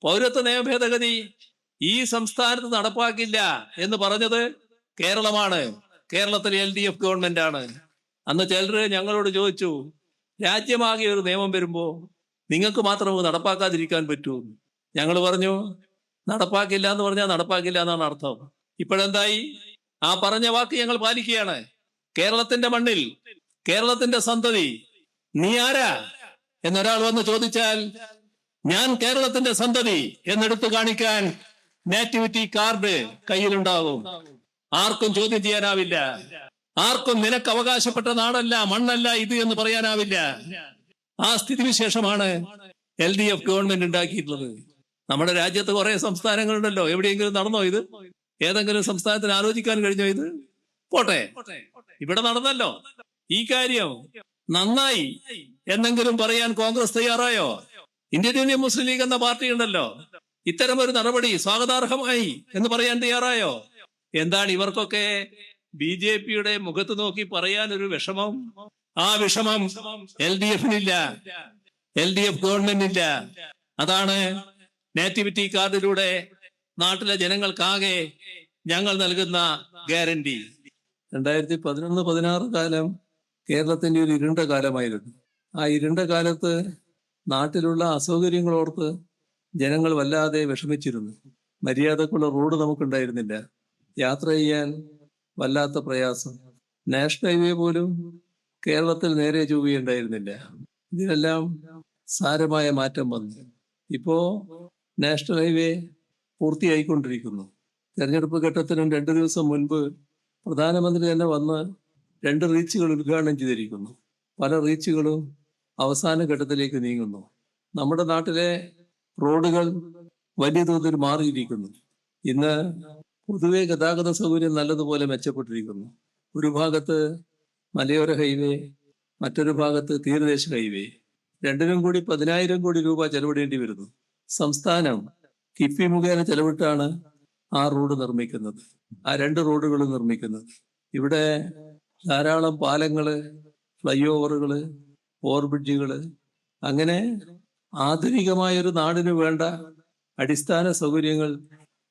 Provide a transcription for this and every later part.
പൗരത്വ നിയമ ഭേദഗതി ഈ സംസ്ഥാനത്ത് നടപ്പാക്കില്ല എന്ന് പറഞ്ഞത് കേരളമാണ്. കേരളത്തിലെ LDF ഗവൺമെന്റ് ആണ്. അന്ന് ചിലര് ഞങ്ങളോട് ചോദിച്ചു, രാജ്യമാകെ ഒരു നിയമം വരുമ്പോ നിങ്ങൾക്ക് മാത്രം നടപ്പാക്കാതിരിക്കാൻ പറ്റൂ. ഞങ്ങൾ പറഞ്ഞു, നടപ്പാക്കില്ല എന്ന് പറഞ്ഞാൽ നടപ്പാക്കില്ല എന്നാണ് അർത്ഥം. ഇപ്പോഴെന്തായി? ആ പറഞ്ഞ വാക്ക് ഞങ്ങൾ പാലിക്കുകയാണ്. കേരളത്തിന്റെ മണ്ണിൽ കേരളത്തിന്റെ സന്തതി നീ ആരാ എന്നൊരാൾ വന്ന് ചോദിച്ചാൽ ഞാൻ കേരളത്തിന്റെ സന്തതി എന്നെടുത്ത് കാണിക്കാൻ നാറ്റിവിറ്റി കാർഡ് കയ്യിലുണ്ടാകും. ആർക്കും ചോദ്യം ചെയ്യാനാവില്ല. ആർക്കും നിനക്ക് അവകാശപ്പെട്ട നാടല്ല, മണ്ണല്ല ഇത് എന്ന് പറയാനാവില്ല. ആ സ്ഥിതിവിശേഷമാണ് LDF ഗവൺമെന്റ് ഉണ്ടാക്കിയിട്ടുള്ളത്. നമ്മുടെ രാജ്യത്ത് കുറെ സംസ്ഥാനങ്ങളുണ്ടല്ലോ. എവിടെയെങ്കിലും നടന്നോ ഇത്? ഏതെങ്കിലും സംസ്ഥാനത്തിന് ആലോചിക്കാൻ കഴിഞ്ഞോ ഇത്? പോട്ടെ, ഇവിടെ നടന്നല്ലോ. ഈ കാര്യം നന്നായി എന്നെങ്കിലും പറയാൻ കോൺഗ്രസ് തയ്യാറായോ? ഇന്ത്യൻ യൂണിയൻ മുസ്ലിം ലീഗ് എന്ന പാർട്ടി ഉണ്ടല്ലോ, ഇത്തരം ഒരു നടപടി സ്വാഗതാർഹമായി എന്ന് പറയാൻ തയ്യാറായോ? എന്താണ് ഇവർക്കൊക്കെ BJPയുടെ മുഖത്ത് നോക്കി പറയാൻ ഒരു വിഷമം? ആ വിഷമം LDFിനില്ല, LDF ഗവൺമെന്റിനില്ല. അതാണ് നാറ്റിവിറ്റി കാർഡിലൂടെ നാട്ടിലെ ജനങ്ങൾക്കാകെ ഞങ്ങൾ നൽകുന്ന ഗ്യാരണ്ടി. 2011-16 കാലം കേരളത്തിന്റെ ഒരു ഇരുണ്ട കാലമായിരുന്നു. ആ ഇരുണ്ട കാലത്ത് നാട്ടിലുള്ള അസൗകര്യങ്ങളോർത്ത് ജനങ്ങൾ വല്ലാതെ വിഷമിച്ചിരുന്നു. മര്യാദക്കുള്ള റോഡ് നമുക്കുണ്ടായിരുന്നില്ല. യാത്ര ചെയ്യാൻ വല്ലാത്ത പ്രയാസം. നാഷണൽ ഹൈവേ പോലും കേരളത്തിൽ നേരെ ചൊവ്വയുണ്ടായിരുന്നില്ല. ഇതിനെല്ലാം സാരമായ മാറ്റം വന്നു. ഇപ്പോ നാഷണൽ ഹൈവേ പൂർത്തിയായിക്കൊണ്ടിരിക്കുന്നു. തെരഞ്ഞെടുപ്പ് ഘട്ടത്തിനും 2 ദിവസം മുൻപ് പ്രധാനമന്ത്രി തന്നെ വന്ന് 2 റീച്ചുകൾ ഉദ്ഘാടനം ചെയ്തിരിക്കുന്നു. പല റീച്ചുകളും അവസാന ഘട്ടത്തിലേക്ക് നീങ്ങുന്നു. നമ്മുടെ നാട്ടിലെ റോഡുകൾ വലിയ തോതിൽ മാറിയിരിക്കുന്നു. ഇന്ന് പൊതുവെ ഗതാഗത സൗകര്യം നല്ലതുപോലെ മെച്ചപ്പെട്ടിരിക്കുന്നു. ഒരു ഭാഗത്ത് മലയോര ഹൈവേ, മറ്റൊരു ഭാഗത്ത് തീരദേശ ഹൈവേ. രണ്ടിനും കൂടി 10,000 കോടി രൂപ ചെലവിടേണ്ടി വരുന്നു. സംസ്ഥാനം കിഫ്ബി മുഖേന ചെലവിട്ടാണ് ആ റോഡ് നിർമ്മിക്കുന്നത്, ആ 2 റോഡുകളും നിർമ്മിക്കുന്നത്. ഇവിടെ ധാരാളം പാലങ്ങള്, ഫ്ലൈ ഓവറുകള്, ഓവർബ്രിഡ്ജുകള്, അങ്ങനെ ആധുനികമായൊരു നാടിന് വേണ്ട അടിസ്ഥാന സൗകര്യങ്ങൾ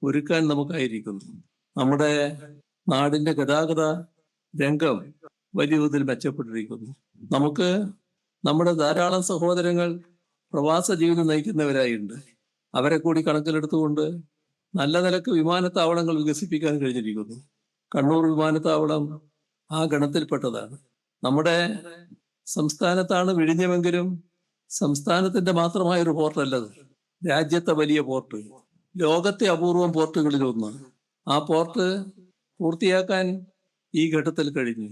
ഒരുക്കാൻ നമുക്കായിരിക്കുന്നു. നമ്മുടെ നാടിന്റെ ഗതാഗത രംഗം വലിയ തോതിൽ മെച്ചപ്പെട്ടിരിക്കുന്നു. നമുക്ക് നമ്മുടെ ധാരാളം സഹോദരങ്ങൾ പ്രവാസ ജീവിതം നയിക്കുന്നവരായിട്ടുണ്ട്. അവരെ കൂടി കണക്കിലെടുത്തുകൊണ്ട് നല്ല നിലക്ക് വിമാനത്താവളങ്ങൾ വികസിപ്പിക്കാൻ കഴിഞ്ഞിരിക്കുന്നു. കണ്ണൂർ വിമാനത്താവളം ആ ഗണത്തിൽപ്പെട്ടതാണ്. നമ്മുടെ സംസ്ഥാനത്താണ് വിഴിഞ്ഞമെങ്കിലും സംസ്ഥാനത്തിന്റെ മാത്രമായ ഒരു പോർട്ടല്ലത്. രാജ്യത്തെ വലിയ പോർട്ട്, ലോകത്തെ അപൂർവം പോർട്ടുകളിൽ ഒന്ന്. ആ പോർട്ട് പൂർത്തിയാക്കാൻ ഈ ഘട്ടത്തിൽ കഴിഞ്ഞു.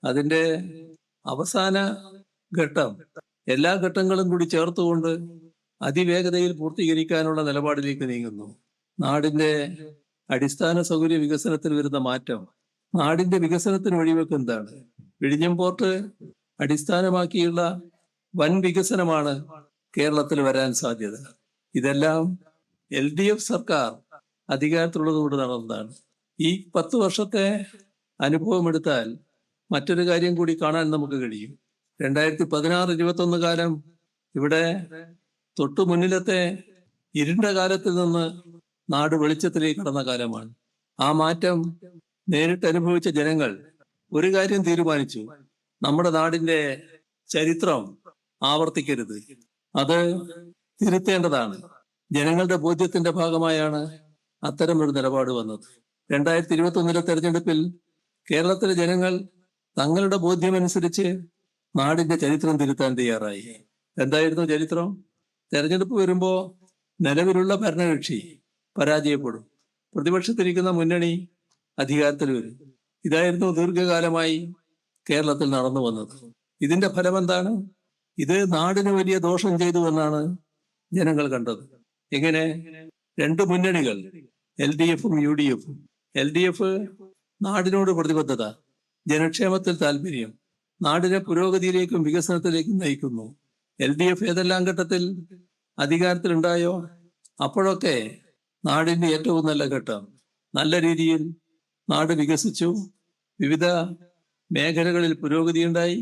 അതിന്റെ അവസാന ഘട്ടം എല്ലാ ഘട്ടങ്ങളും കൂടി ചേർത്തുകൊണ്ട് അതിവേഗതയിൽ പൂർത്തീകരിക്കാനുള്ള നിലപാടിലേക്ക് നീങ്ങുന്നു. നാടിന്റെ അടിസ്ഥാന സൗകര്യ വികസനത്തിൽ വരുന്ന മാറ്റം നാടിന്റെ വികസനത്തിന് വഴിവെക്കുന്നതാണ്. വിഴിഞ്ഞം പോർട്ട് അടിസ്ഥാനമാക്കിയുള്ള വൻ വികസനമാണ് കേരളത്തിൽ വരാൻ സാധ്യത. ഇതെല്ലാം LDF സർക്കാർ അധികാരത്തിലുള്ളതുകൊണ്ട് നടന്നതാണ്. ഈ 10 വർഷത്തെ അനുഭവം എടുത്താൽ മറ്റൊരു കാര്യം കൂടി കാണാൻ നമുക്ക് കഴിയും. 2016-21 കാലം ഇവിടെ തൊട്ടു മുന്നിലത്തെ ഇരുണ്ട കാലത്തിൽ നിന്ന് നാട് വെളിച്ചത്തിലേക്ക് കടന്ന കാലമാണ്. ആ മാറ്റം നേരിട്ട് അനുഭവിച്ച ജനങ്ങൾ ഒരു കാര്യം തീരുമാനിച്ചു: നമ്മുടെ നാടിന്റെ ചരിത്രം ആവർത്തിക്കരുത്, അത് തിരുത്തേണ്ടതാണ്. ജനങ്ങളുടെ ബോധ്യത്തിന്റെ ഭാഗമായാണ് അത്തരമൊരു നിലപാട് വന്നത്. 2021 തെരഞ്ഞെടുപ്പിൽ കേരളത്തിലെ ജനങ്ങൾ തങ്ങളുടെ ബോധ്യമനുസരിച്ച് നാടിന്റെ ചരിത്രം തിരുത്താൻ തയ്യാറായി. എന്തായിരുന്നു ചരിത്രം? തെരഞ്ഞെടുപ്പ് വരുമ്പോ നിലവിലുള്ള ഭരണകക്ഷി പരാജയപ്പെടും, പ്രതിപക്ഷത്തിരിക്കുന്ന മുന്നണി അധികാരത്തിൽ വരും. ഇതായിരുന്നു ദീർഘകാലമായി കേരളത്തിൽ നടന്നു വന്നത്. ഇതിന്റെ ഫലം എന്താണ്? ഇത് നാടിന് വലിയ ദോഷം ചെയ്തു എന്നാണ് ജനങ്ങൾ കണ്ടത്. എങ്ങനെ? 2 മുന്നണികൾ, LDFും UDFും. LDF നാടിനോട് പ്രതിബദ്ധത, ജനക്ഷേമത്തിൽ താല്പര്യം, നാടിനെ പുരോഗതിയിലേക്കും വികസനത്തിലേക്കും നയിക്കുന്നു. LDF ഏതെല്ലാം ഘട്ടത്തിൽ അധികാരത്തിലുണ്ടായോ അപ്പോഴൊക്കെ നാടിന്റെ ഏറ്റവും നല്ല ഘട്ടം. നല്ല രീതിയിൽ നാട് വികസിച്ചു, വിവിധ മേഖലകളിൽ പുരോഗതിയുണ്ടായി,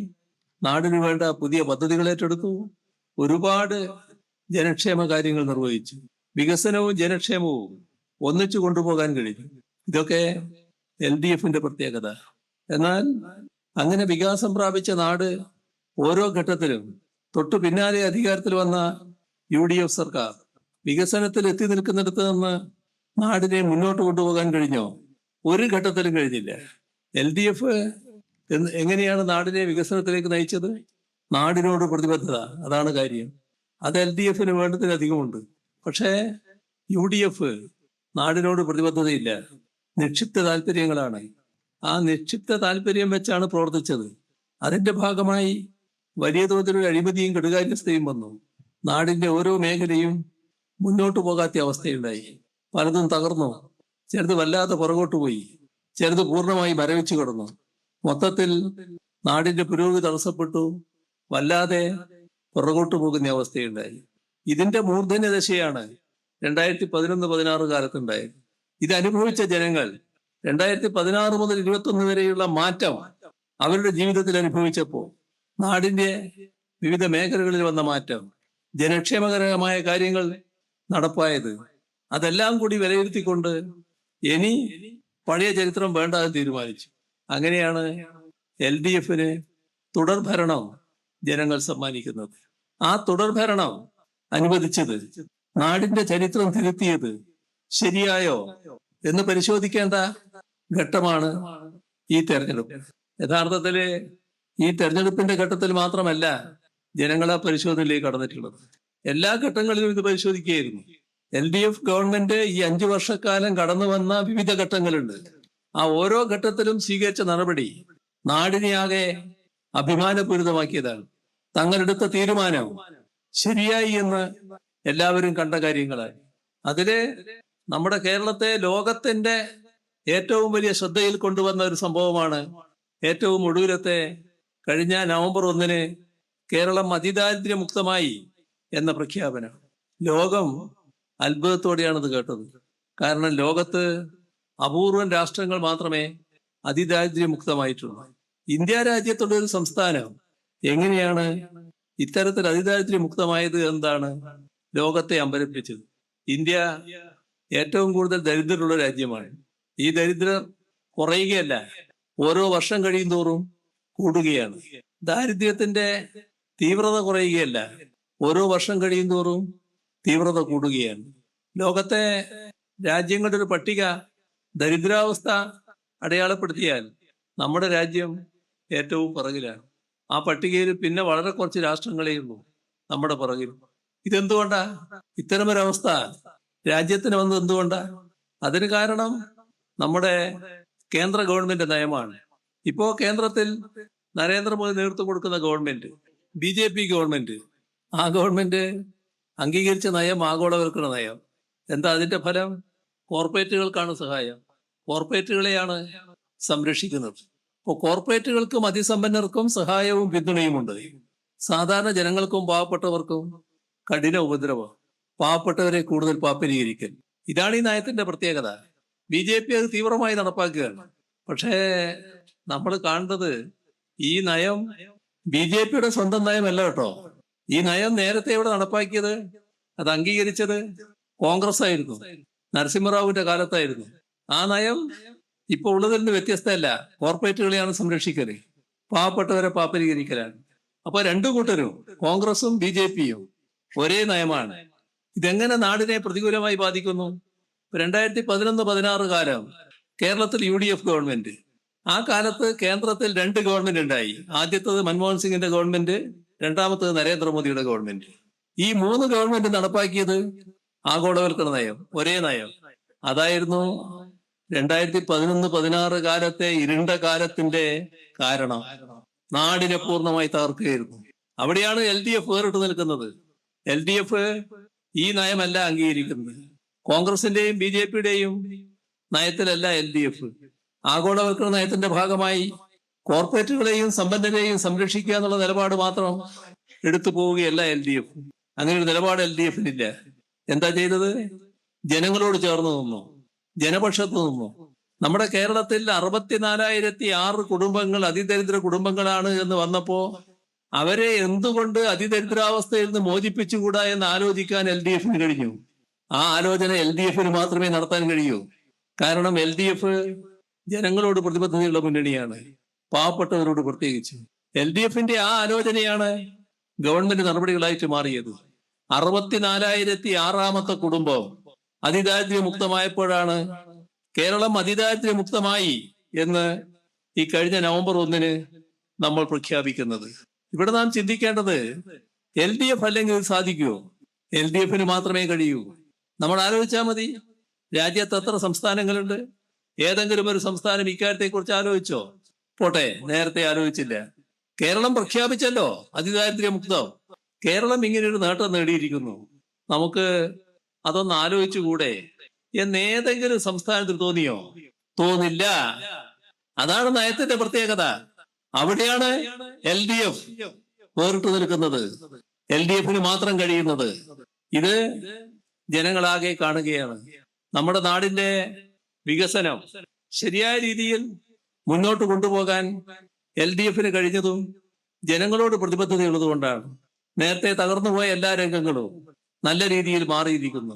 നാടിനു വേണ്ട പുതിയ പദ്ധതികൾ ഏറ്റെടുത്തു, ഒരുപാട് ജനക്ഷേമ കാര്യങ്ങൾ നിർവഹിച്ചു. വികസനവും ജനക്ഷേമവും ഒന്നിച്ചു കൊണ്ടുപോകാൻ കഴിഞ്ഞു. ഇതൊക്കെ LDFന്റെ പ്രത്യേകത. എന്നാൽ അങ്ങനെ വികാസം പ്രാപിച്ച നാട് ഓരോ ഘട്ടത്തിലും തൊട്ടു പിന്നാലെ അധികാരത്തിൽ വന്ന UDF സർക്കാർ വികസനത്തിൽ എത്തി നിൽക്കുന്നിടത്ത് നിന്ന് നാടിനെ മുന്നോട്ട് കൊണ്ടുപോകാൻ കഴിഞ്ഞോ? ഒരു ഘട്ടത്തിലും കഴിഞ്ഞില്ല. LDF എങ്ങനെയാണ് നാടിനെ വികസനത്തിലേക്ക് നയിച്ചത്? നാടിനോട് പ്രതിബദ്ധത, അതാണ് കാര്യം. അത് LDFന് വേണ്ടതിലധികമുണ്ട്. പക്ഷേ UDF നാടിനോട് പ്രതിബദ്ധതയില്ല, നിക്ഷിപ്ത താല്പര്യങ്ങളാണ്. ആ നിക്ഷിപ്ത താല്പര്യം വെച്ചാണ് പ്രവർത്തിച്ചത്. അതിന്റെ ഭാഗമായി വലിയ തോതിലൊരു അഴിമതിയും കെടുകാര്യസ്ഥയും വന്നു. നാടിന്റെ ഓരോ മേഖലയും മുന്നോട്ട് പോകാത്ത അവസ്ഥയുണ്ടായി. പലതും തകർന്നു, ചിലത് വല്ലാതെ പുറകോട്ട് പോയി, ചിലത് പൂർണ്ണമായി മരവിച്ചു കിടന്നു. മൊത്തത്തിൽ നാടിന്റെ പുരോഗതി തടസ്സപ്പെട്ടു, വല്ലാതെ പുറകോട്ട് പോകുന്ന അവസ്ഥയുണ്ടായി. ഇതിന്റെ മൂർധന്യ ദശയാണ് 2011-16 കാലത്തുണ്ടായത്. ഇത് അനുഭവിച്ച ജനങ്ങൾ 2016 മുതൽ 2021 വരെയുള്ള മാറ്റം അവരുടെ ജീവിതത്തിൽ അനുഭവിച്ചപ്പോൾ നാടിന്റെ വിവിധ മേഖലകളിൽ വന്ന മാറ്റം, ജനക്ഷേമകരമായ കാര്യങ്ങൾ നടപ്പായത്, അതെല്ലാം കൂടി വിലയിരുത്തിക്കൊണ്ട് ഇനി പഴയ ചരിത്രം വേണ്ട എന്ന് തീരുമാനിച്ചു. അങ്ങനെയാണ് LDFന് തുടർഭരണം ജനങ്ങൾ സമ്മാനിക്കുന്നത്. ആ തുടർഭരണം അനുവദിച്ചത്, നാടിന്റെ ചരിത്രം തിരുത്തിയത് ശരിയായോ എന്ന് പരിശോധിക്കേണ്ട ഘട്ടമാണ് ഈ തെരഞ്ഞെടുപ്പ്. യഥാർത്ഥത്തില് ഈ തെരഞ്ഞെടുപ്പിന്റെ ഘട്ടത്തിൽ മാത്രമല്ല ജനങ്ങളെ പരിശോധനയിലേക്ക് കടന്നിട്ടുള്ളത്. എല്ലാ ഘട്ടങ്ങളിലും ഇത് പരിശോധിക്കുകയായിരുന്നു. LDF ഗവൺമെന്റ് ഈ 5 വർഷക്കാലം കടന്നു വന്ന വിവിധ ഘട്ടങ്ങളുണ്ട്. ആ ഓരോ ഘട്ടത്തിലും സ്വീകരിച്ച നടപടി നാടിനെയാകെ അഭിമാനപൂരിതമാക്കിയതാണ്. തങ്ങളെടുത്ത തീരുമാനം ശരിയായി എന്ന് എല്ലാവരും കണ്ട കാര്യങ്ങളാണ്. അതില് നമ്മുടെ കേരളത്തെ ലോകത്തിന്റെ ഏറ്റവും വലിയ ശ്രദ്ധയിൽ കൊണ്ടുവന്ന ഒരു സംഭവമാണ് ഏറ്റവും ഒടുവിലത്തെ കഴിഞ്ഞ നവംബർ 1 കേരളം അതിദാരിദ്ര്യമുക്തമായി എന്ന പ്രഖ്യാപനം. ലോകം അത്ഭുതത്തോടെയാണ് ഇത് കേട്ടത്. കാരണം ലോകത്ത് അപൂർവം രാഷ്ട്രങ്ങൾ മാത്രമേ അതിദാരിദ്ര്യമുക്തമായിട്ടുള്ളൂ. ഇന്ത്യ രാജ്യത്തുള്ള ഒരു സംസ്ഥാനം എങ്ങനെയാണ് ഇത്തരത്തിൽ അതിദാരിദ്ര്യമുക്തമായത് എന്നതാണ് ലോകത്തെ അമ്പരപ്പിച്ചത്. ഇന്ത്യ ഏറ്റവും കൂടുതൽ ദരിദ്രരുള്ള രാജ്യമാണ്. ഈ ദരിദ്രർ കുറയുകയല്ല, ഓരോ വർഷം കഴിയും തോറും കൂടുകയാണ്. ദാരിദ്ര്യത്തിന്റെ തീവ്രത കുറയുകയല്ല, ഓരോ വർഷം കഴിയും തോറും തീവ്രത കൂടുകയാണ്. ലോകത്തെ രാജ്യങ്ങളുടെ ഒരു പട്ടിക ദരിദ്രാവസ്ഥ അടയാളപ്പെടുത്തിയാൽ നമ്മുടെ രാജ്യം ഏറ്റവും പുറകിലാണ്. ആ പട്ടികയിൽ പിന്നെ വളരെ കുറച്ച് രാഷ്ട്രങ്ങളേ ഉള്ളൂ നമ്മുടെ പുറകിൽ. ഇതെന്തുകൊണ്ടാ ഇത്തരമൊരവസ്ഥ രാജ്യത്തിന് വന്നത്? എന്തുകൊണ്ടാ? അതിന് കാരണം നമ്മുടെ കേന്ദ്ര ഗവൺമെന്റ് നയമാണ്. ഇപ്പോ കേന്ദ്രത്തിൽ നരേന്ദ്രമോദി നേതൃത്വം കൊടുക്കുന്ന ഗവൺമെന്റ്, BJP ഗവൺമെന്റ്, ആ ഗവൺമെന്റ് അംഗീകരിച്ച നയം ആഗോളവൽക്കരണ നയം. എന്താ അതിന്റെ ഫലം? കോർപ്പറേറ്റുകൾക്കാണ് സഹായം, കോർപ്പറേറ്റുകളെയാണ് സംരക്ഷിക്കുന്നത്. ഇപ്പോൾ കോർപ്പറേറ്റുകൾക്കും അതിസമ്പന്നർക്കും സഹായവും പിന്തുണയുമുണ്ട്. സാധാരണ ജനങ്ങൾക്കും പാവപ്പെട്ടവർക്കും കഠിന ഉപദ്രവം, പാവപ്പെട്ടവരെ കൂടുതൽ പാപ്പരീകരിക്കൽ. ഇതാണ് ഈ നയത്തിന്റെ പ്രത്യേകത. BJP അത് തീവ്രമായി നടപ്പാക്കുകയാണ്. പക്ഷേ നമ്മൾ കാണുന്നത് ഈ നയം BJPയുടെ സ്വന്തം നയമല്ല കേട്ടോ. ഈ നയം നേരത്തെ ഇവിടെ നടപ്പാക്കിയത്, അത് അംഗീകരിച്ചത് കോൺഗ്രസ് ആയിരുന്നു, നരസിംഹറാവുവിന്റെ കാലത്തായിരുന്നു. ആ നയം ഇപ്പൊ ഉള്ളതിൽ നിന്ന് വ്യത്യസ്തമല്ല. കോർപ്പറേറ്റുകളെയാണ് സംരക്ഷിക്കല്, പാവപ്പെട്ടവരെ പാപ്പരീകരിക്കലാണ്. അപ്പൊ രണ്ടു കൂട്ടരും, കോൺഗ്രസും BJPയും ഒരേ നയമാണ്. ഇതെങ്ങനെ നാടിനെ പ്രതികൂലമായി ബാധിക്കുന്നു? 2011-16 കാലം കേരളത്തിൽ UDF ഗവൺമെന്റ്. ആ കാലത്ത് കേന്ദ്രത്തിൽ 2 ഗവൺമെന്റ് ഉണ്ടായി. ആദ്യത്തത് മൻമോഹൻ സിംഗിന്റെ ഗവൺമെന്റ്, രണ്ടാമത്തത് നരേന്ദ്രമോദിയുടെ ഗവൺമെന്റ്. ഈ 3 ഗവൺമെന്റ് നടപ്പാക്കിയത് ആഗോളവൽക്കരണ നയം, ഒരേ നയം. അതായിരുന്നു 2011-16 കാലത്തെ ഇരുണ്ട കാലത്തിന്റെ കാരണം. നാടിനെ പൂർണ്ണമായി തകർക്കുകയായിരുന്നു. അവിടെയാണ് LDF വേറിട്ട് നിൽക്കുന്നത്. LDF ഈ നയമല്ല അംഗീകരിക്കുന്നത്. കോൺഗ്രസിന്റെയും BJPയുടെയും നയത്തിലല്ല LDF. ആഗോളവൽക്കരണ നയത്തിന്റെ ഭാഗമായി കോർപ്പറേറ്റുകളെയും സമ്പന്നരെയും സംരക്ഷിക്കുക എന്നുള്ള നിലപാട് മാത്രം എടുത്തു പോവുകയല്ല LDF. അങ്ങനെ ഒരു നിലപാട് LDFനില്ല. എന്താ ചെയ്തത്? ജനങ്ങളോട് ചേർന്ന് നിന്നു, ജനപക്ഷത്ത് നിന്നു. നമ്മുടെ കേരളത്തിൽ 64,006 കുടുംബങ്ങൾ അതിദരിദ്ര കുടുംബങ്ങളാണ് എന്ന് വന്നപ്പോ അവരെ എന്തുകൊണ്ട് അതിദരിദ്രാവസ്ഥയിൽ നിന്ന് മോചിപ്പിച്ചുകൂടാ എന്ന് ആലോചിക്കാൻ LDFന് കഴിഞ്ഞു. ആ ആലോചന LDF-ന് മാത്രമേ നടത്താൻ കഴിയൂ. കാരണം LDF ജനങ്ങളോട് പ്രതിബദ്ധതയുള്ള മുന്നണിയാണ്, പാവപ്പെട്ടവരോട് പ്രത്യേകിച്ച്. LDF-ന്റെ ആ ആലോചനയാണ് ഗവൺമെന്റ് നടപടികളായിട്ട് മാറിയത്. 64,006 കുടുംബം അതിദാരിദ്ര്യമുക്തമായപ്പോഴാണ് കേരളം അതിദാരിദ്ര്യമുക്തമായി എന്ന് ഈ കഴിഞ്ഞ നവംബർ 1 നമ്മൾ പ്രഖ്യാപിക്കുന്നത്. ഇവിടെ നാം ചിന്തിക്കേണ്ടത് LDF അല്ലെങ്കിൽ ഇത് സാധിക്കുമോ? LDF-ന് മാത്രമേ കഴിയൂ. നമ്മൾ ആലോചിച്ചാൽ മതി. രാജ്യത്ത് എത്ര സംസ്ഥാനങ്ങളുണ്ട്? ഏതെങ്കിലും ഒരു സംസ്ഥാനം ഇക്കാര്യത്തെ കുറിച്ച് ആലോചിച്ചോ? പോട്ടെ, നേരത്തെ ആലോചിച്ചില്ല. കേരളം പ്രഖ്യാപിച്ചല്ലോ അതിദാരിദ്ര്യമുക്തം. കേരളം ഇങ്ങനെയൊരു നേട്ടം നേടിയിരിക്കുന്നു. നമുക്ക് അതൊന്ന് ആലോചിച്ചുകൂടെ എന്നേതെങ്കിലും സംസ്ഥാനത്തിൽ തോന്നിയോ? തോന്നില്ല. അതാണ് നയത്തിന്റെ പ്രത്യേകത. അവിടെയാണ് LDF വേറിട്ട് നിൽക്കുന്നത്, LDF-ന് മാത്രം കഴിയുന്നത്. ഇത് ജനങ്ങളാകെ കാണുകയാണ്. നമ്മുടെ നാടിന്റെ വികസനം ശരിയായ രീതിയിൽ മുന്നോട്ട് കൊണ്ടുപോകാൻ LDF-ന് കഴിഞ്ഞതും ജനങ്ങളോട് പ്രതിബദ്ധതയുള്ളത് കൊണ്ടാണ്. നേരത്തെ തകർന്നുപോയ എല്ലാ രംഗങ്ങളും നല്ല രീതിയിൽ മാറിയിരിക്കുന്നു.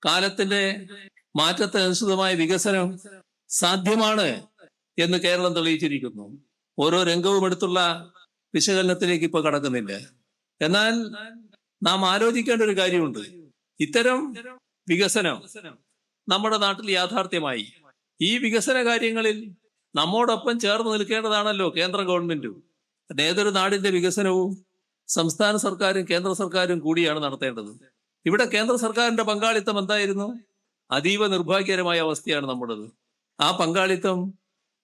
കാലത്തിന്റെ മാറ്റത്തിനനുസൃതമായ വികസനം സാധ്യമാണ് എന്ന് കേരളം തെളിയിച്ചിരിക്കുന്നു. ഓരോ രംഗവും എടുത്തുള്ള വിശകലനത്തിലേക്ക് ഇപ്പൊ കടക്കുന്നില്ല. എന്നാൽ നാം ആലോചിക്കേണ്ട ഒരു കാര്യമുണ്ട്. ഇത്തരം വികസനം നമ്മുടെ നാട്ടിൽ യാഥാർത്ഥ്യമായി. ഈ വികസന കാര്യങ്ങളിൽ നമ്മോടൊപ്പം ചേർന്ന് നിൽക്കേണ്ടതാണല്ലോ കേന്ദ്ര ഗവൺമെന്റും. ഏതൊരു നാടിന്റെ വികസനവും സംസ്ഥാന സർക്കാരും കേന്ദ്ര സർക്കാരും കൂടിയാണ് നടത്തേണ്ടത്. ഇവിടെ കേന്ദ്ര സർക്കാരിന്റെ പങ്കാളിത്തം എന്തായിരുന്നു? അതീവ നിർഭാഗ്യകരമായ അവസ്ഥയാണ് നമ്മുടേത്. ആ പങ്കാളിത്തം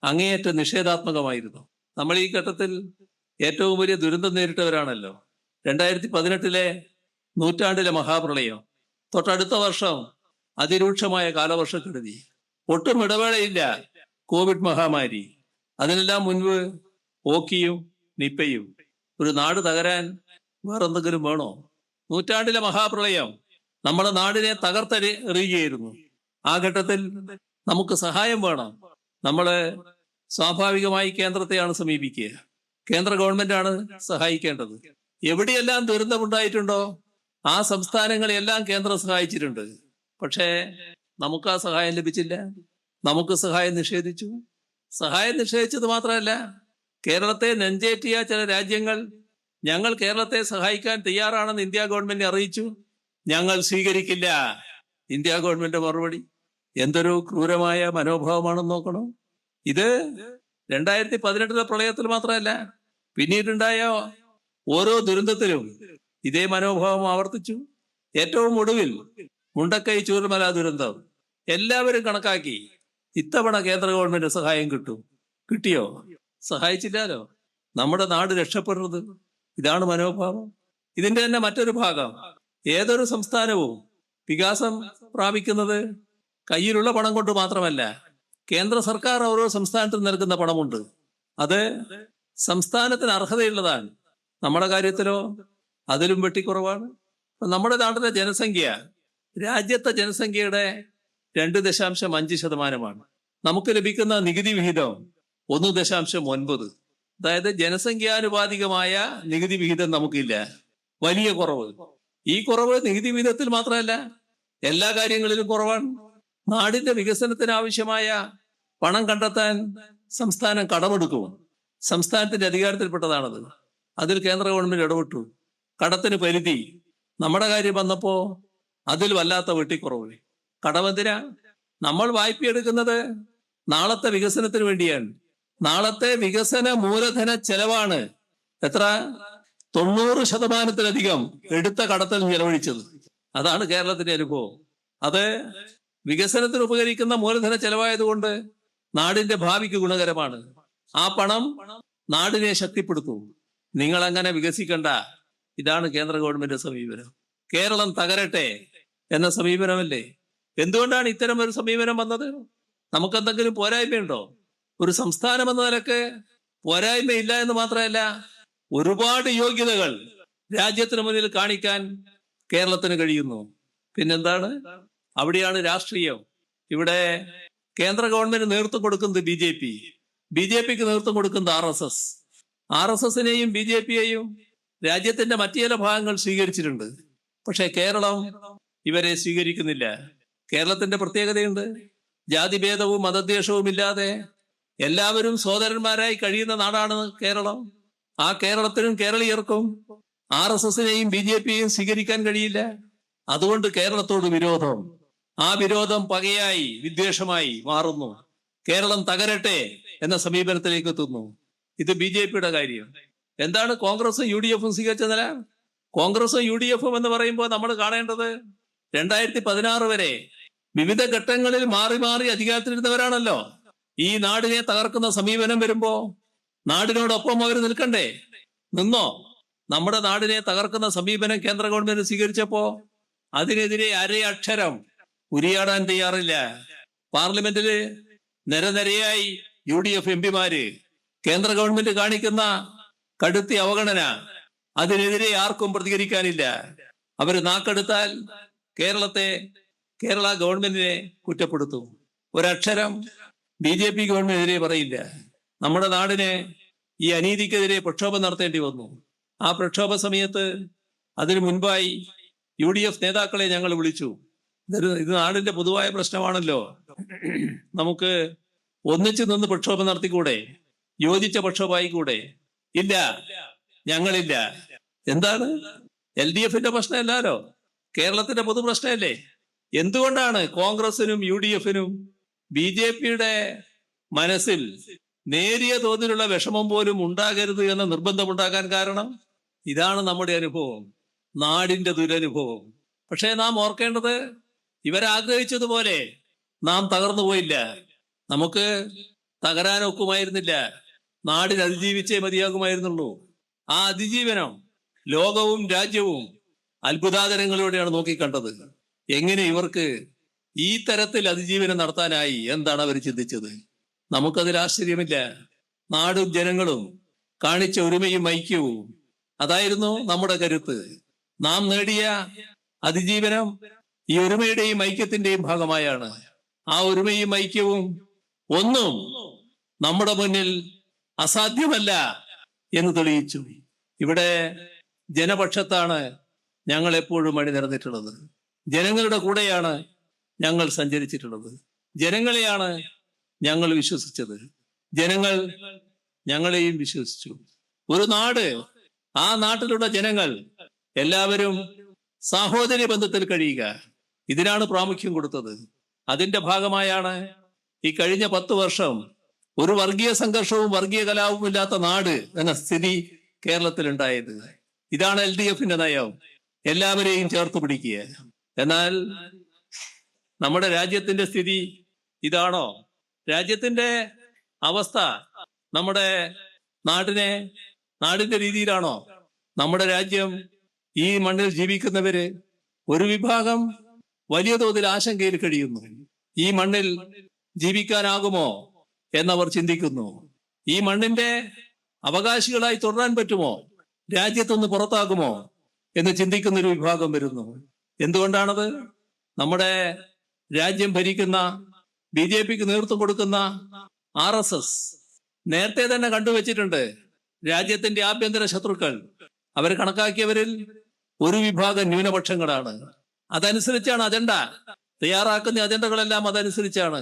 അങ്ങേയറ്റം നിഷേധാത്മകമായിരുന്നു. നമ്മൾ ഈ ഘട്ടത്തിൽ ഏറ്റവും വലിയ ദുരന്തം നേരിട്ടവരാണല്ലോ. 2018 നൂറ്റാണ്ടിലെ മഹാപ്രളയം, തൊട്ടടുത്ത വർഷം അതിരൂക്ഷമായ കാലവർഷക്കെടുതി, ഒട്ടും ഇടവേളയില്ല കോവിഡ് മഹാമാരി, അതിനെല്ലാം മുൻപ് ഓക്കിയും നിപ്പയും. ഒരു നാട് തകരാൻ വേറെന്തെങ്കിലും വേണോ? നൂറ്റാണ്ടിലെ മഹാപ്രളയം നമ്മുടെ നാടിനെ തകർത്തെറിയുകയായിരുന്നു. ആ ഘട്ടത്തിൽ നമുക്ക് സഹായം വേണം. നമ്മള് സ്വാഭാവികമായി കേന്ദ്രത്തെയാണ് സമീപിക്കുക. കേന്ദ്ര ഗവൺമെന്റാണ് സഹായിക്കേണ്ടത്. എവിടെയെല്ലാം ദുരന്തമുണ്ടായിട്ടുണ്ടോ ആ സംസ്ഥാനങ്ങളെല്ലാം കേന്ദ്രം സഹായിച്ചിട്ടുണ്ട്. പക്ഷേ നമുക്ക് ആ സഹായം ലഭിച്ചില്ല. നമുക്ക് സഹായം നിഷേധിച്ചു. സഹായം നിഷേധിച്ചത് മാത്രമല്ല, കേരളത്തെ നെഞ്ചേറ്റിയ ചില രാജ്യങ്ങൾ ഞങ്ങൾ കേരളത്തെ സഹായിക്കാൻ തയ്യാറാണെന്ന് ഇന്ത്യ ഗവൺമെന്റിനെ അറിയിച്ചു. ഞങ്ങൾ സ്വീകരിക്കില്ല. ഇന്ത്യ ഗവൺമെന്റ് മറുപടി എന്തൊരു ക്രൂരമായ മനോഭാവമാണെന്ന് നോക്കണം. ഇത് 2018 പ്രളയത്തിൽ മാത്രമല്ല, പിന്നീടുണ്ടായ ഓരോ ദുരന്തത്തിലും ഇതേ മനോഭാവം ആവർത്തിച്ചു. ഏറ്റവും ഒടുവിൽ മുണ്ടക്കൈ ചൂരൽമല ദുരന്തം എല്ലാവരും കണക്കാക്കി ഇത്തവണ കേന്ദ്ര ഗവൺമെന്റ് സഹായം കിട്ടും. കിട്ടിയോ? സഹായിച്ചില്ലല്ലോ. നമ്മുടെ നാട് രക്ഷപ്പെടുന്നത് ഇതാണ് മനോഭാവം. ഇതിന്റെ തന്നെ മറ്റൊരു ഭാഗം, ഏതൊരു സംസ്ഥാനവും വികാസം പ്രാപിക്കുന്നത് കയ്യിലുള്ള പണം കൊണ്ട് മാത്രമല്ല. കേന്ദ്ര സർക്കാർ ഓരോ സംസ്ഥാനത്തിനും നൽകുന്ന പണമുണ്ട്. അത് സംസ്ഥാനത്തിന് അർഹതയുള്ളതാണ്. നമ്മുടെ കാര്യത്തിലോ അതിലും വെട്ടിക്കുറവാണ്. നമ്മുടെ നാട്ടിലെ ജനസംഖ്യ രാജ്യത്തെ ജനസംഖ്യയുടെ 2.5%. നമുക്ക് ലഭിക്കുന്ന നികുതി വിഹിതം 1.9. അതായത് ജനസംഖ്യാനുപാതികമായ നികുതി വിഹിതം നമുക്കില്ല. വലിയ കുറവ്. ഈ കുറവ് നികുതി വിഹിതത്തിൽ മാത്രമല്ല, എല്ലാ കാര്യങ്ങളിലും കുറവാണ്. നാടിന്റെ വികസനത്തിന് ആവശ്യമായ പണം കണ്ടെത്താൻ സംസ്ഥാനം കടമെടുക്കും. സംസ്ഥാനത്തിന്റെ അധികാരത്തിൽപ്പെട്ടതാണത്. അതിൽ കേന്ദ്ര ഗവൺമെന്റ് ഇടപെട്ടു. കടത്തിന് പരിധി. നമ്മുടെ കാര്യം വന്നപ്പോ അതിൽ വല്ലാത്ത വെട്ടിക്കുറവ്. കടമെന്തിനാ? നമ്മൾ വായ്പയെടുക്കുന്നത് നാളത്തെ വികസനത്തിന് വേണ്ടിയാണ്. നാളത്തെ വികസന മൂലധന ചെലവാണ് എത്ര? 90%-ലധികം എടുത്ത കടത്തിൽ ചെലവഴിച്ചത്. അതാണ് കേരളത്തിന്റെ അനുഭവം. അത് വികസനത്തിന് ഉപകരിക്കുന്ന മൂലധന ചെലവായതുകൊണ്ട് നാടിന്റെ ഭാവിക്ക് ഗുണകരമാണ്. ആ പണം നാടിനെ ശക്തിപ്പെടുത്തും. നിങ്ങൾ അങ്ങനെ വികസിക്കണ്ട. ഇതാണ് കേന്ദ്ര ഗവൺമെന്റ് സമീപനം. കേരളം തകരട്ടെ എന്ന സമീപനമല്ലേ? എന്തുകൊണ്ടാണ് ഇത്തരം ഒരു സമീപനം വന്നത്? നമുക്കെന്തെങ്കിലും പോരായ്മയുണ്ടോ? ഒരു സംസ്ഥാനം എന്ന നിലക്ക് പോരായ്മയില്ല എന്ന് മാത്രമല്ല, ഒരുപാട് യോഗ്യതകൾ രാജ്യത്തിന് മുന്നിൽ കാണിക്കാൻ കേരളത്തിന് കഴിയുന്നു. പിന്നെന്താണ്? അവിടെയാണ് രാഷ്ട്രീയം. ഇവിടെ കേന്ദ്ര ഗവൺമെന്റ് നേതൃത്വം കൊടുക്കുന്നത് ബി.ജെ.പിക്ക് നേതൃത്വം കൊടുക്കുന്നത് RSS-നെയും BJP-യെയും രാജ്യത്തിന്റെ മറ്റു ചില ഭാഗങ്ങൾ സ്വീകരിച്ചിട്ടുണ്ട്. പക്ഷെ കേരളം ഇവരെ സ്വീകരിക്കുന്നില്ല. കേരളത്തിന്റെ പ്രത്യേകതയുണ്ട്. ജാതിഭേദവും മതദ്വേഷവും ഇല്ലാതെ എല്ലാവരും സഹോദരന്മാരായി കഴിയുന്ന നാടാണ് കേരളം. ആ കേരളത്തിനും കേരളീയർക്കും RSSനെയും BJPയെയും സ്വീകരിക്കാൻ കഴിയില്ല. അതുകൊണ്ട് കേരളത്തോട് വിരോധം, ആ വിരോധം പകയായി വിദ്വേഷമായി മാറുന്നു. കേരളം തകരട്ടെ എന്ന സമീപനത്തിലേക്ക് എത്തുന്നു. ഇത് BJPയുടെ കാര്യം. എന്താണ് കോൺഗ്രസും UDFും സ്വീകരിച്ച നില? കോൺഗ്രസും UDFും എന്ന് പറയുമ്പോൾ നമ്മൾ കാണേണ്ടത് 2016 വരെ വിവിധ ഘട്ടങ്ങളിൽ മാറി മാറി അധികാരത്തിലിരുന്നവരാണല്ലോ. ഈ നാടിനെ തകർക്കുന്ന സമീപനം വരുമ്പോ നാടിനോടൊപ്പം അവർ നിൽക്കണ്ടേ? നിന്നോ? നമ്മുടെ നാടിനെ തകർക്കുന്ന സമീപനം കേന്ദ്ര ഗവൺമെന്റ് സ്വീകരിച്ചപ്പോ അതിനെതിരെ അരയക്ഷരം ഉരിയാടാൻ തയ്യാറില്ല. പാർലമെന്റില് നിരനിരയായി UDF MPമാര് കേന്ദ്ര ഗവൺമെന്റ് കാണിക്കുന്ന കടുത്ത അവഗണന, അതിനെതിരെ ആർക്കും പ്രതികരിക്കാനില്ല. അവര് നാക്കെടുത്താൽ കേരള ഗവൺമെന്റിനെ കുറ്റപ്പെടുത്തും. ഒരക്ഷരം BJP ഗവൺമെന്റിനെതിരെ പറയില്ല. നമ്മുടെ നാടിനെ ഈ അനീതിക്കെതിരെ പ്രക്ഷോഭം നടത്തേണ്ടി വന്നു. ആ പ്രക്ഷോഭ സമയത്ത് അതിനു മുൻപായി UDF നേതാക്കളെ ഞങ്ങൾ വിളിച്ചു. ഇത് നാടിന്റെ പൊതുവായ പ്രശ്നമാണല്ലോ, നമുക്ക് ഒന്നിച്ചു നിന്ന് പ്രക്ഷോഭം നടത്തിക്കൂടെ? യോജിച്ച പ്രക്ഷോഭമായിക്കൂടെ? ഇല്ല, ഞങ്ങളില്ല. എന്താണ്? LDFന്റെ പ്രശ്നമല്ലല്ലോ, കേരളത്തിന്റെ പൊതു പ്രശ്നമല്ലേ? എന്തുകൊണ്ടാണ് കോൺഗ്രസിനും UDFനും BJPയുടെ മനസ്സിൽ നേരിയ തോതിലുള്ള വിഷമം പോലും ഉണ്ടാകരുത് എന്ന നിർബന്ധമുണ്ടാക്കാൻ കാരണം? ഇതാണ് നമ്മുടെ അനുഭവം, നാടിന്റെ ദുരനുഭവം. പക്ഷേ നാം ഓർക്കേണ്ടത്, ഇവരാഗ്രഹിച്ചതുപോലെ നാം തകർന്നു പോയില്ല. നമുക്ക് തകരാനൊക്കുമായിരുന്നില്ല. നാടിന് അതിജീവിച്ചേ മതിയാകുമായിരുന്നുള്ളൂ. ആ അതിജീവനം ലോകവും രാജ്യവും അത്ഭുതാചരങ്ങളിലൂടെയാണ് നോക്കിക്കണ്ടത്. എങ്ങനെ ഇവർക്ക് ഈ തരത്തിൽ അതിജീവനം നടത്താനായി? എന്താണ് അവർ ചിന്തിച്ചത്? നമുക്കതിൽ ആശ്ചര്യമില്ല. നാടും ജനങ്ങളും കാണിച്ച ഒരുമയും ഐക്യവും അതായിരുന്നു നമ്മുടെ കരുത്ത്. നാം നേടിയ അതിജീവനം ഈ ഒരുമയുടെയും ഐക്യത്തിന്റെയും ഭാഗമായാണ്. ആ ഒരുമയും ഐക്യവും ഒന്നും നമ്മുടെ മുന്നിൽ അസാധ്യമല്ല എന്ന് തെളിയിച്ചു. ഇവിടെ ജനപക്ഷത്താണ് ഞങ്ങൾ എപ്പോഴും അണിനിരന്നിട്ടുള്ളത്. ജനങ്ങളുടെ കൂടെയാണ് ഞങ്ങൾ സഞ്ചരിച്ചിട്ടുള്ളത്. ജനങ്ങളെയാണ് ഞങ്ങൾ വിശ്വസിച്ചത്. ജനങ്ങൾ ഞങ്ങളെയും വിശ്വസിച്ചു. ഒരു നാട്, ആ നാട്ടിലുള്ള ജനങ്ങൾ എല്ലാവരും സാഹോദര്യ ബന്ധത്തിൽ കഴിയുക, ഇതിനാണ് പ്രാമുഖ്യം കൊടുത്തത്. അതിന്റെ ഭാഗമായാണ് ഈ കഴിഞ്ഞ 10 വർഷം ഒരു വർഗീയ സംഘർഷവും വർഗീയ കലാപവും ഇല്ലാത്ത നാട് എന്ന സ്ഥിതി കേരളത്തിൽ ഉണ്ടായത്. ഇതാണ് LDFന്റെ നയം, എല്ലാവരെയും ചേർത്ത് പിടിക്കുക. എന്നാൽ നമ്മുടെ രാജ്യത്തിന്റെ സ്ഥിതി ഇതാണോ? രാജ്യത്തിന്റെ അവസ്ഥ നമ്മുടെ നാടിന്റെ രീതിയിലാണോ? നമ്മുടെ രാജ്യം, ഈ മണ്ണിൽ ജീവിക്കുന്നവര് ഒരു വിഭാഗം വലിയ തോതിൽ ആശങ്കയിൽ കഴിയുന്നു. ഈ മണ്ണിൽ ജീവിക്കാനാകുമോ എന്നവർ ചിന്തിക്കുന്നു. ഈ മണ്ണിന്റെ അവകാശികളായി തുടരാൻ പറ്റുമോ? രാജ്യത്തുനിന്ന് പുറത്താകുമോ എന്ന് ചിന്തിക്കുന്ന ഒരു വിഭാഗം വരുന്നു. എന്തുകൊണ്ടാണത്? നമ്മുടെ രാജ്യം ഭരിക്കുന്ന BJPക്ക് നേതൃത്വം കൊടുക്കുന്ന RSS നേരത്തെ തന്നെ കണ്ടുവച്ചിട്ടുണ്ട്, രാജ്യത്തിന്റെ ആഭ്യന്തര ശത്രുക്കൾ അവർ കണക്കാക്കിയവരിൽ ഒരു വിഭാഗം ന്യൂനപക്ഷങ്ങളാണ്. അതനുസരിച്ചാണ് അജണ്ട തയ്യാറാക്കുന്ന, അജണ്ടകളെല്ലാം അതനുസരിച്ചാണ്.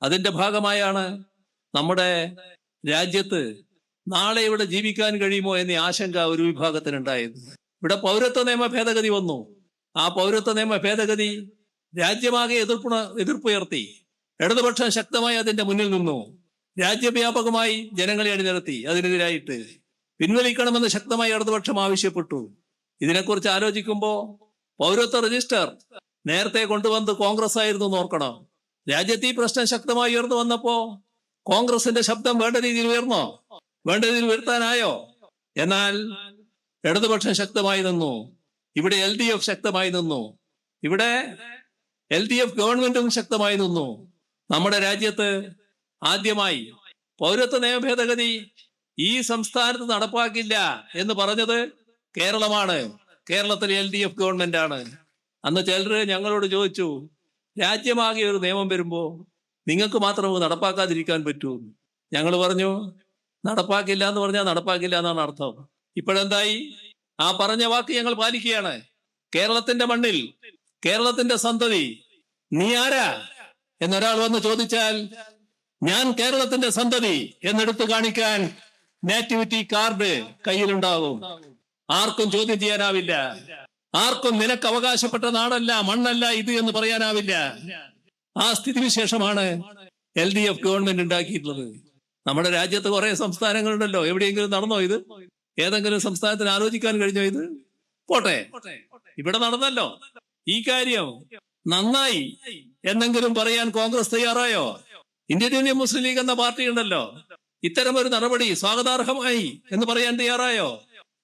അതിന്റെ ഭാഗമായാണ് നമ്മുടെ രാജ്യത്ത് നാളെ ഇവിടെ ജീവിക്കാൻ കഴിയുമോ എന്ന ആശങ്ക ഒരു വിഭാഗത്തിനുണ്ടായത്. ഇവിടെ പൗരത്വ നിയമ ഭേദഗതി വന്നു. ആ പൗരത്വ നിയമ ഭേദഗതി രാജ്യമാകെ എതിർപ്പുയർത്തി. ഇടതുപക്ഷം ശക്തമായി അതിന്റെ മുന്നിൽ നിന്നു. രാജ്യവ്യാപകമായി ജനങ്ങളെ അണിനിരത്തി. അതിനെതിരായിട്ട് പിൻവലിക്കണമെന്ന് ശക്തമായി ഇടതുപക്ഷം ആവശ്യപ്പെട്ടു. ഇതിനെക്കുറിച്ച് ആലോചിക്കുമ്പോൾ പൗരത്വ രജിസ്റ്റർ നേരത്തെ കൊണ്ടുവന്ന് കോൺഗ്രസ് ആയിരുന്നു നോർക്കണം. രാജ്യത്ത് ഈ പ്രശ്നം ശക്തമായി ഉയർന്നു വന്നപ്പോ കോൺഗ്രസിന്റെ ശബ്ദം വേണ്ട രീതിയിൽ ഉയർന്നോ? വേണ്ട രീതിയിൽ ഉയർത്താനായോ? എന്നാൽ ഇടതുപക്ഷം ശക്തമായി നിന്നു. ഇവിടെ LDF ശക്തമായി നിന്നു. ഇവിടെ LDF ഗവൺമെന്റും ശക്തമായി നിന്നു. നമ്മുടെ രാജ്യത്ത് ആദ്യമായി പൗരത്വ നിയമ ഭേദഗതി ഈ സംസ്ഥാനത്ത് നടപ്പാക്കില്ല എന്ന് പറഞ്ഞത് കേരളമാണ്. കേരളത്തിലെ LDF ഗവൺമെന്റ് ആണ്. അന്ന് ചിലര് ഞങ്ങളോട് ചോദിച്ചു, രാജ്യമാകെ ഒരു നിയമം വരുമ്പോ നിങ്ങൾക്ക് മാത്രം നടപ്പാക്കാതിരിക്കാൻ പറ്റൂ? ഞങ്ങൾ പറഞ്ഞു, നടപ്പാക്കില്ല എന്ന് പറഞ്ഞാൽ നടപ്പാക്കില്ല എന്നാണ് അർത്ഥം. ഇപ്പോഴെന്തായി? ആ പറഞ്ഞ വാക്ക് ഞങ്ങൾ പാലിക്കുകയാണ്. കേരളത്തിന്റെ മണ്ണിൽ കേരളത്തിന്റെ സന്തതി, നീ ആരാ എന്നൊരാൾ വന്ന് ചോദിച്ചാൽ ഞാൻ കേരളത്തിന്റെ സന്തതി എന്നെടുത്തു കാണിക്കാൻ നാറ്റിവിറ്റി കാർഡ് കയ്യിലുണ്ടാകും. ആർക്കും ചോദ്യം ചെയ്യാനാവില്ല. ആർക്കും നിനക്ക് അവകാശപ്പെട്ട നാടല്ല, മണ്ണല്ല ഇത് എന്ന് പറയാനാവില്ല. ആ സ്ഥിതിവിശേഷമാണ് LDF ഗവൺമെന്റ് ഉണ്ടാക്കിയിട്ടുള്ളത്. നമ്മുടെ രാജ്യത്ത് കുറെ സംസ്ഥാനങ്ങളുണ്ടല്ലോ. എവിടെയെങ്കിലും നടന്നോ ഇത്? ഏതെങ്കിലും സംസ്ഥാനത്തിന് ആലോചിക്കാൻ കഴിഞ്ഞോ ഇത്? പോട്ടെ, ഇവിടെ നടന്നല്ലോ. ഈ കാര്യം നന്നായി എന്നെങ്കിലും പറയാൻ കോൺഗ്രസ് തയ്യാറായോ? ഇന്ത്യൻ യൂണിയൻ മുസ്ലിം ലീഗ് എന്ന പാർട്ടി ഉണ്ടല്ലോ, ഇത്തരം ഒരു നടപടി സ്വാഗതാർഹമായി എന്ന് പറയാൻ തയ്യാറായോ?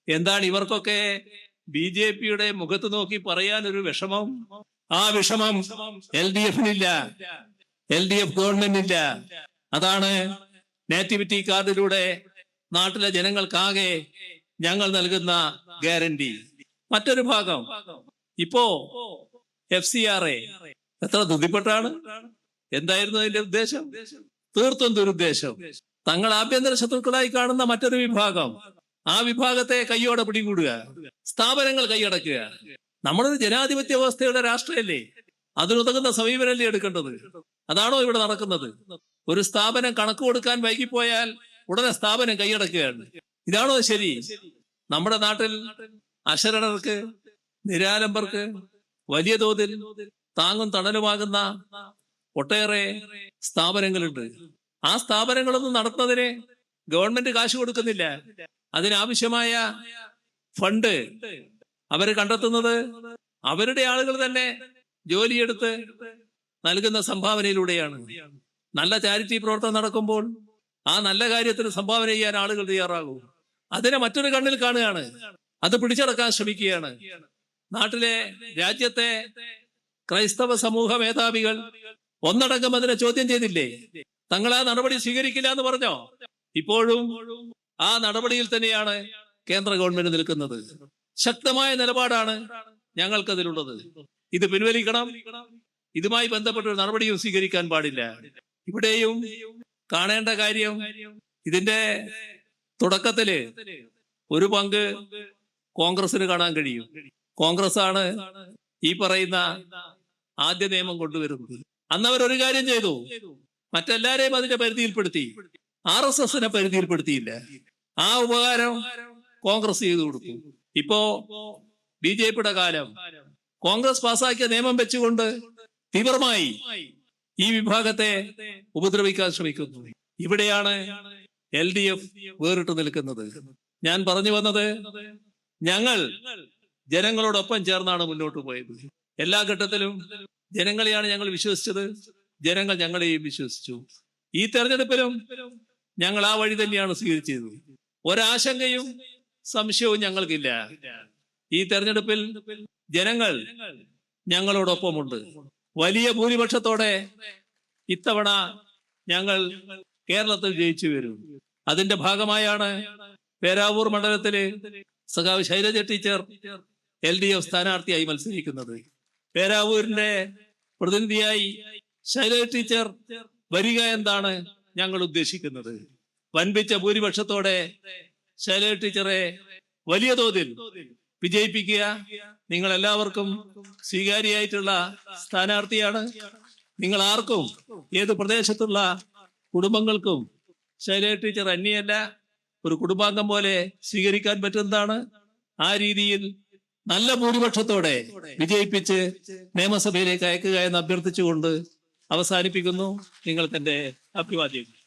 എന്താണ് ഇവർക്കൊക്കെ BJPയുടെ മുഖത്ത് നോക്കി പറയാൻ ഒരു വിഷമം? ആ വിഷമം LDFനില്ല, LDF ഗവൺമെന്റില്ല. അതാണ് നാറ്റിവിറ്റി കാർഡിലൂടെ നാട്ടിലെ ജനങ്ങൾക്കാകെ ഞങ്ങൾ നൽകുന്ന ഗ്യാരണ്ടി. മറ്റൊരു ഭാഗം, ഇപ്പോ FCRA എത്ര ധൃതിപ്പെട്ടാണ്. എന്തായിരുന്നു അതിന്റെ ഉദ്ദേശം? തീർത്തും ദുരുദ്ദേശം. തങ്ങൾ ആഭ്യന്തര ശത്രുക്കളായി കാണുന്ന മറ്റൊരു വിഭാഗം, ആ വിഭാഗത്തെ കൈയോടെ പിടികൂടുക, സ്ഥാപനങ്ങൾ കൈയടക്കുക. നമ്മളൊരു ജനാധിപത്യ വ്യവസ്ഥയുടെ രാഷ്ട്രമല്ലേ, അതിനുതകുന്ന സമീപനമല്ലേ എടുക്കേണ്ടത്? അതാണോ ഇവിടെ നടക്കുന്നത്? ഒരു സ്ഥാപനം കണക്ക് കൊടുക്കാൻ വൈകിപ്പോയാൽ ഉടനെ സ്ഥാപനം കൈയടക്കുകയാണ്. ഇതാണോ ശരി? നമ്മുടെ നാട്ടിൽ അശരണർക്ക്, നിരാലംബർക്ക് വലിയ തോതിൽ താങ്ങും തണലുമാകുന്ന ഒട്ടേറെ സ്ഥാപനങ്ങളുണ്ട്. ആ സ്ഥാപനങ്ങളൊന്നും നടത്തുന്നതിന് ഗവൺമെന്റ് കാശ് കൊടുക്കുന്നില്ല. അതിനാവശ്യമായ ഫണ്ട് അവർ കണ്ടെത്തുന്നത് അവരുടെ ആളുകൾ തന്നെ ജോലിയെടുത്ത് നൽകുന്ന സംഭാവനയിലൂടെയാണ്. നല്ല ചാരിറ്റി പ്രവർത്തനം നടക്കുമ്പോൾ ആ നല്ല കാര്യത്തിന് സംഭാവന ചെയ്യാൻ ആളുകൾ തയ്യാറാകും. അതിനെ മറ്റൊരു കണ്ണിൽ കാണുകയാണ്, അത് പിടിച്ചടക്കാൻ ശ്രമിക്കുകയാണ്. നാട്ടിലെ രാജ്യത്തെ ക്രൈസ്തവ സമൂഹ മേധാവികൾ ഒന്നടങ്കം അതിനെ ചോദ്യം ചെയ്തില്ലേ? തങ്ങൾ ആ നടപടി സ്വീകരിക്കില്ല എന്ന് പറഞ്ഞോ? ഇപ്പോഴും ആ നടപടിയിൽ തന്നെയാണ് കേന്ദ്ര ഗവൺമെന്റ് നിൽക്കുന്നത്. ശക്തമായ നിലപാടാണ് ഞങ്ങൾക്കതിലുള്ളത്. ഇത് പിൻവലിക്കണം. ഇതുമായി ബന്ധപ്പെട്ട ഒരു നടപടിയും സ്വീകരിക്കാൻ പാടില്ല. ഇവിടെയും കാണേണ്ട കാര്യം, ഇതിന്റെ തുടക്കത്തില് ഒരു പങ്ക് കോൺഗ്രസിന് കാണാൻ കഴിയും. കോൺഗ്രസ് ആണ് ഈ പറയുന്ന ആദ്യ നിയമം കൊണ്ടുവരുന്നത്. അന്ന് അവരൊരു കാര്യം ചെയ്തു, മറ്റെല്ലാരെയും അതിന്റെ പരിധിയിൽപ്പെടുത്തി, RSSനെ പരിധിയിൽപ്പെടുത്തിയില്ല. ആ ഉപകാരം കോൺഗ്രസ് ചെയ്തു കൊടുത്തു. ഇപ്പോ BJPയുടെ കാലം, കോൺഗ്രസ് പാസാക്കിയ നിയമം വെച്ചുകൊണ്ട് തീവ്രമായി ഈ വിഭാഗത്തെ ഉപദ്രവിക്കാൻ ശ്രമിക്കുന്നു. ഇവിടെയാണ് LDF വേറിട്ട് നിൽക്കുന്നത്. ഞാൻ പറഞ്ഞു വന്നത്, ഞങ്ങൾ ജനങ്ങളോടൊപ്പം ചേർന്നാണ് മുന്നോട്ട് പോയത്. എല്ലാ ഘട്ടത്തിലും ജനങ്ങളെയാണ് ഞങ്ങൾ വിശ്വസിച്ചത്, ജനങ്ങൾ ഞങ്ങളെയും വിശ്വസിച്ചു. ഈ തെരഞ്ഞെടുപ്പിലും ഞങ്ങൾ ആ വഴി തന്നെയാണ് സ്വീകരിച്ചത്. ഒരാശങ്കയും സംശയവും ഞങ്ങൾക്കില്ല. ഈ തെരഞ്ഞെടുപ്പിൽ ജനങ്ങൾ ഞങ്ങളോടൊപ്പമുണ്ട്. വലിയ ഭൂരിപക്ഷത്തോടെ ഇത്തവണ ഞങ്ങൾ കേരളത്തിൽ ജയിച്ചു വരും. അതിന്റെ ഭാഗമായാണ് പേരാവൂർ മണ്ഡലത്തില് സഖാവ് ശൈലജ ടീച്ചർ LDF സ്ഥാനാർത്ഥിയായി മത്സരിക്കുന്നത്. പേരാവൂരിന്റെ പ്രതിനിധിയായി ശൈലജ ടീച്ചർ വരിക എന്താണ് ഞങ്ങൾ ഉദ്ദേശിക്കുന്നത്. വൻപിച്ച ഭൂരിപക്ഷത്തോടെ ശൈലജ ടീച്ചറെ വലിയ തോതിൽ വിജയിപ്പിക്കുക. നിങ്ങൾ എല്ലാവർക്കും സ്വീകാര്യായിട്ടുള്ള സ്ഥാനാർത്ഥിയാണ്. നിങ്ങൾ ആർക്കും, ഏത് പ്രദേശത്തുള്ള കുടുംബങ്ങൾക്കും ശൈലജ ടീച്ചർ അന്യല്ല, ഒരു കുടുംബാംഗം പോലെ സ്വീകരിക്കാൻ പറ്റുന്നതാണ്. ആ രീതിയിൽ നല്ല ഭൂരിപക്ഷത്തോടെ വിജയിപ്പിച്ച് നിയമസഭയിലേക്ക് അയക്കുക എന്ന് അഭ്യർത്ഥിച്ചുകൊണ്ട് അവസാനിപ്പിക്കുന്നു. നിങ്ങൾക്ക് എന്റെ അഭിവാദ്യം.